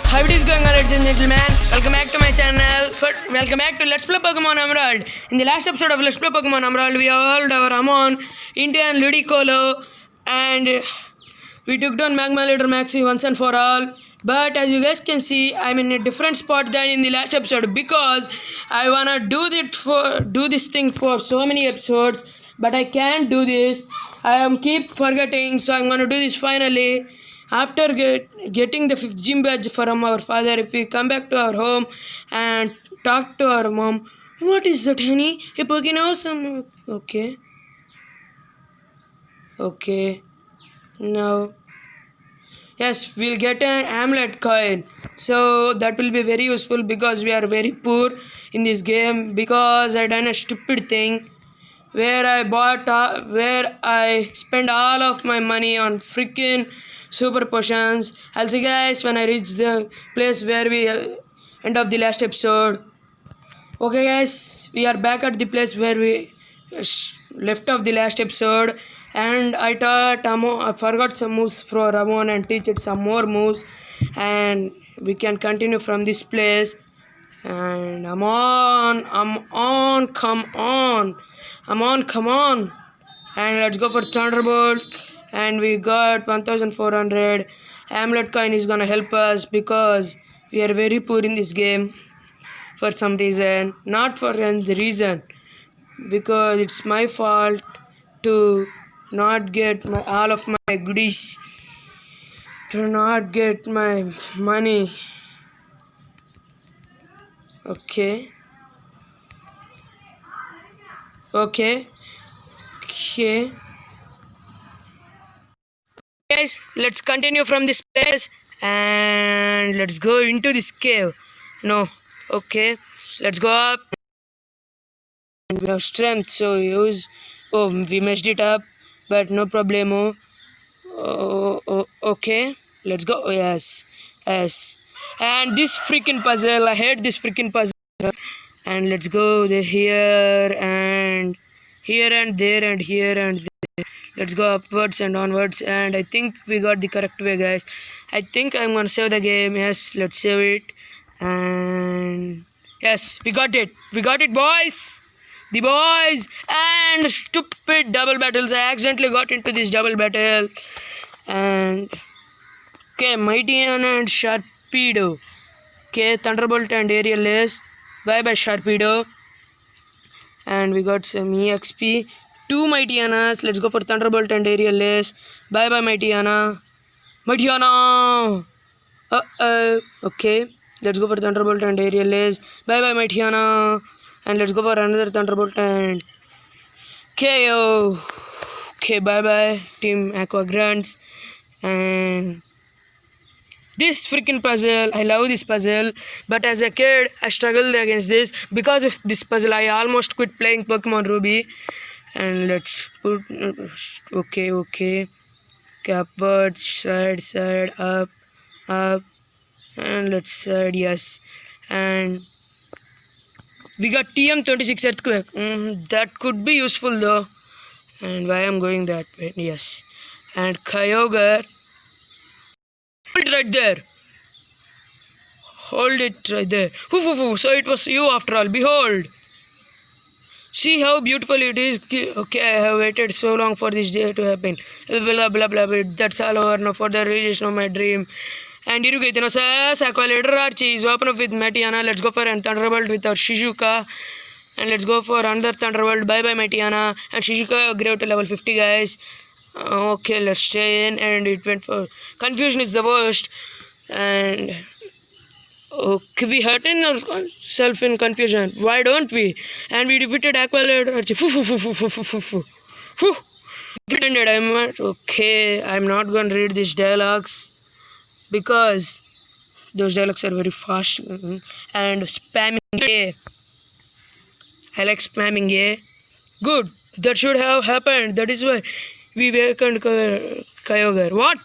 How it is going on, ladies and gentlemen? Welcome back to my channel. Welcome back to Let's Play Pokemon Emerald. In the last episode of Let's Play Pokemon Emerald, we evolved our Amon into an Ludicolo and we took down Magma Leader Maxi once and for all. But as you guys can see, I'm in a different spot than in the last episode because I wanna do this thing for so many episodes, but I can't do this. I am keep forgetting, so I'm gonna do this finally. After getting the 5th gym badge from our father, if we come back to our home and talk to our mom, what is that, honey? A Pokemon or some? Okay. Now, yes, we'll get an amulet coin. So that will be very useful because we are very poor in this game because I done a stupid thing where I spend all of my money on freaking super potions. I'll see you guys when I reach the place where we end of the last episode. Okay guys, we are back at the place where we left off the last episode, and I taught I forgot some moves for Ramon and teach it some more moves, and we can continue from this place. And come on, and let's go for Thunderbolt. And we got 1400 amulet coin is gonna help us because we are very poor in this game for some reason, not for any reason, because it's my fault to not get all of my goodies, to not get my money. Okay. Guys, let's continue from this place and let's go into this cave. Okay, let's go up. We have strength, so we messed it up, but no problemo. Okay, let's go. Yes. And this freaking puzzle, I hate this freaking puzzle. And let's go here and there and here and there. Let's go upwards and onwards, and I think we got the correct way, guys. I think I'm gonna save the game. Yes, let's save it. And yes, we got it, boys. The boys. And stupid double battles. I accidentally got into this double battle. And okay, Mightyena and Sharpedo. Okay, Thunderbolt and Aerial Ace. Bye bye Sharpedo. And we got some EXP. 2 Mightyenas. Let's go for Thunderbolt and Aerial Ace. Bye bye Mightyena. Okay, let's go for Thunderbolt and Aerial Ace. Bye bye Mightyena. And let's go for another Thunderbolt and KO. Okay, bye bye Team Aqua Grunts. And this freaking puzzle, I love this puzzle, but as a kid I struggled against this. Because of this puzzle I almost quit playing Pokemon Ruby. And let's put okay, upwards, side, up, and let's side. Yes. And we got TM26 Earthquake. That could be useful though. And why I'm going that way? Yes. And Kyogre, hold it right there. So it was you after all. Behold. See how beautiful it is. Okay, I have waited so long for this day to happen. Blah blah blah. That's all over now for the realization of my dream. And Irugate, Aqua Leader Archie is open up with Mightyena. Let's go for a Thunderbolt with our Shizuka. And let's go for another Thunderbolt. Bye bye Mightyena. And Shizuka grew to level 50, guys. Okay, let's stay in. And it went for confusion is the worst. And okay, we hurting ourselves in confusion. Why don't we? And we defeated Aqua Leader Archie. Okay, I'm not going to read these dialogues because those dialogues are very fast and spamming. I like spamming. Good, that should have happened. That is why we awakened Kyogre. What?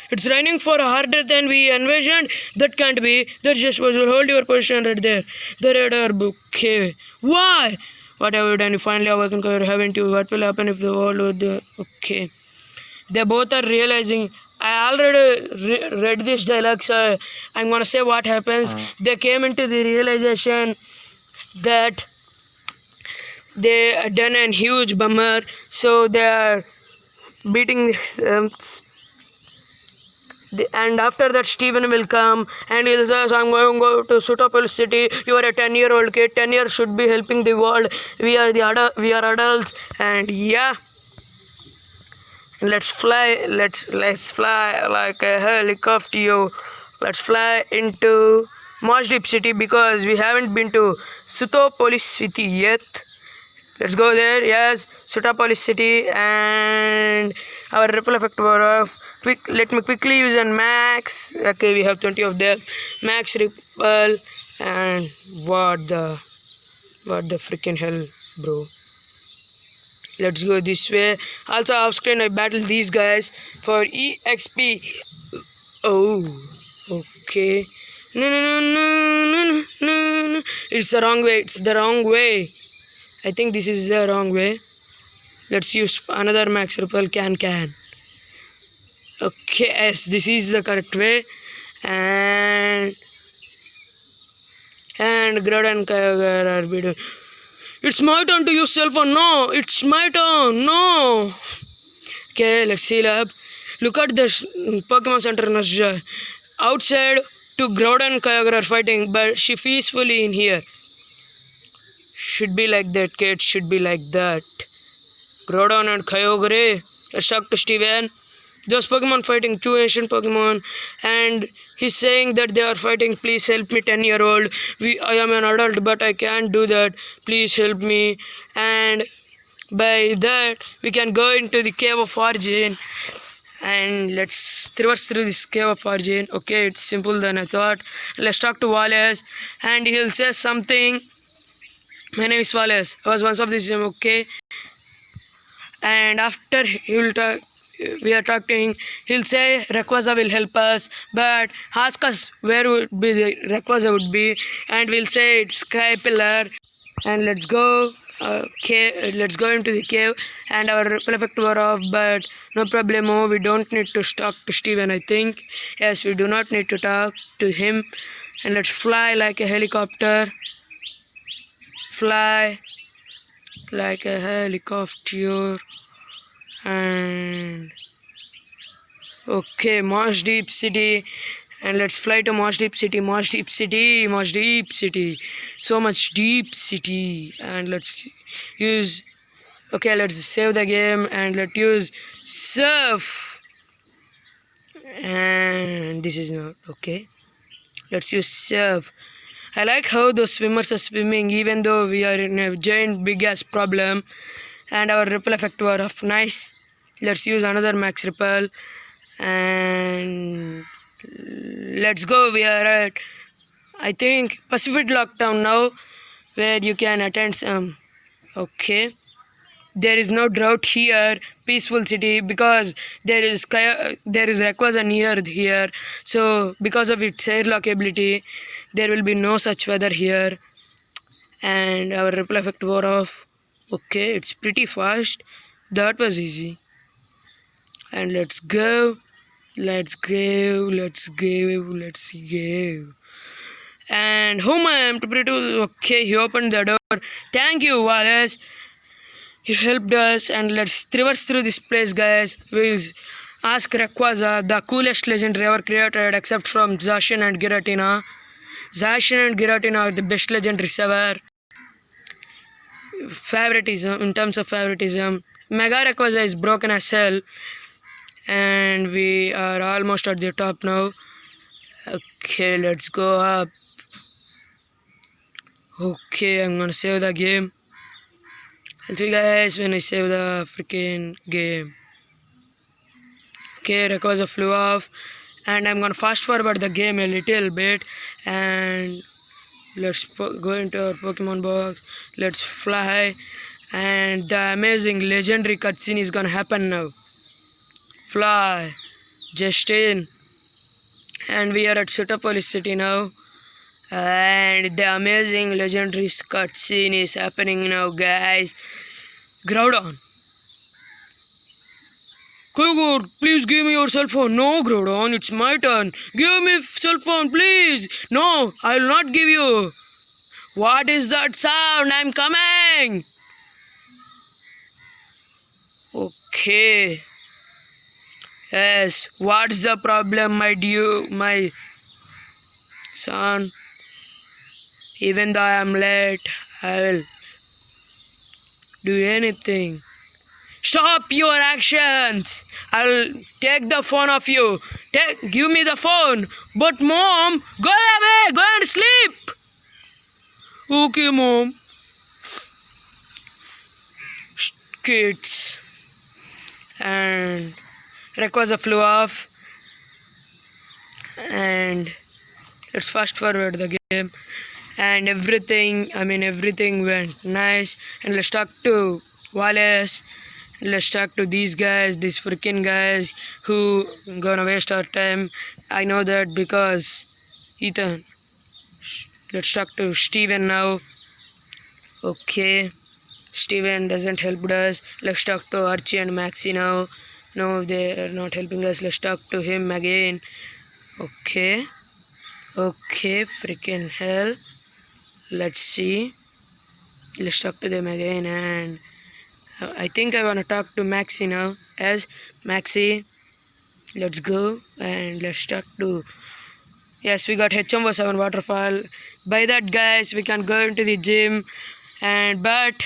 It's raining for harder than we envisioned. That can't be. That's just was. Hold your position right there. The radar book. Okay. Why? What have you done? You finally awakened, haven't you? What will happen if the world would... Okay. They both are realizing I already read this dialogue, so I'm gonna say what happens. They came into the realization that they done a huge bummer, so they are beating and after that Steven will come and he'll say, I'm going to go to Sutapal city. You are a 10-year-old kid. 10 years should be helping the world. We are adults, and yeah, let's fly. Let's fly like a helicopter. Let's fly into Moshdeep city because we haven't been to Sutopolis city yet. Let's go there. Yes, Sutopolis city, and our ripple effect power of let me quickly use an max. Okay, we have 20 of them. Max ripple, and what the freaking hell, bro. Let's go this way. Also off screen I battle these guys for EXP. Oh, okay. No. It's the wrong way. It's the wrong way. I think this is the wrong way. Let's use another max ripple can. Okay, yes, this is the correct way. And Grod and Kyogre are beaten. It's my turn to use cell phone. No, it's my turn. No. Okay, let's see up. Look at this Pokemon Center Nuzja. Outside, two Groudon and Kyogre are fighting, but she peacefully in here. Should be like that, kid. Should be like that. Groudon and Kyogre. Let's talk to Steven. Those Pokemon fighting, two ancient Pokemon, and he's saying that they are fighting. Please help me, 10-year-old. I am an adult, but I can't do that. Please help me. And by that, we can go into the Cave of Origin. And let's traverse through this Cave of Origin. Okay, it's simple than I thought. Let's talk to Wallace, and he'll say something. My name is Wallace. I was once of this gym. Okay. And after we are talking, he'll say Rayquaza will help us, but ask us where would be the Rayquaza would be, and we'll say it's Sky Pillar. And let's go. Let's go into the cave, and our ripple effect were off, but no problemo. We don't need to talk to Steven, I think. Yes, we do not need to talk to him. And let's fly like a helicopter. Fly like a helicopter. And okay, Moshdeep city, and let's fly to Moshdeep city. So much deep city. And let's use, okay, let's save the game, and let's use surf. And this is not okay. Let's use surf. I like how those swimmers are swimming even though we are in a giant big ass problem. And our ripple effect were off. Nice. Let's use another max ripple, and let's go. We are at, I think, Pacific Lockdown now, where you can attend some. Okay, there is no drought here. Peaceful city, because there is Rayquaza near here, so because of its airlock ability there will be no such weather here. And our ripple effect wore off. Okay, it's pretty fast. That was easy. And let's go. And whom I am to pray to? Okay, he opened the door. Thank you, Wallace. You helped us. And let's traverse through this place, guys. We'll ask Rayquaza, the coolest legendary ever created, except from Zacian and Giratina. Zacian and Giratina are the best legendaries ever. Favoritism, in terms of favoritism, Mega Rayquaza is broken as hell, and we are almost at the top now. Okay, let's go up. Okay, I'm gonna save the game. I'll see you guys when I save the freaking game. Okay, Rayquaza flew off, and I'm gonna fast forward the game a little bit, and let's go into our Pokemon box. Let's fly, and the amazing legendary cutscene is gonna happen now. Fly, Justin, and we are at Sutopolis city now, and the amazing legendary cutscene is happening now, guys. Groudon, Kyogre, please give me your cell phone. No, Groudon, it's my turn. Give me cell phone, please. No, I will not give you. What is that sound? I'm coming. Okay. Yes, what's the problem, my son? Even though I am late, I will do anything. Stop your actions. I'll take the phone off you. Give me the phone. But mom, go away. Go and sleep. Okay, mom. Kids. And Rayquaza flew off. And let's fast forward the game. And everything went nice. And let's talk to Wallace. Let's talk to these freaking guys who gonna waste our time. I know that because Ethan. Let's talk to Steven now. Okay, Steven doesn't help us. Let's talk to Archie and Maxie now. No, they are not helping us. Let's talk to him again. Okay, freaking hell. Let's see. Let's talk to them again, and I think I want to talk to Maxie now. Yes, Maxie, let's go and let's talk to. Yes, we got HM7 waterfall. By that, guys, we can go into the gym, but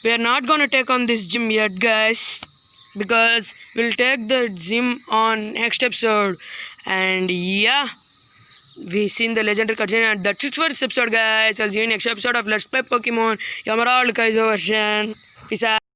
we are not gonna take on this gym yet, guys, because we'll take the gym on next episode. And yeah, we seen the legendary cutscene, and that's it for this episode, guys. I'll see you next episode of Let's Play Pokemon Emerald Kaizo version. Peace out.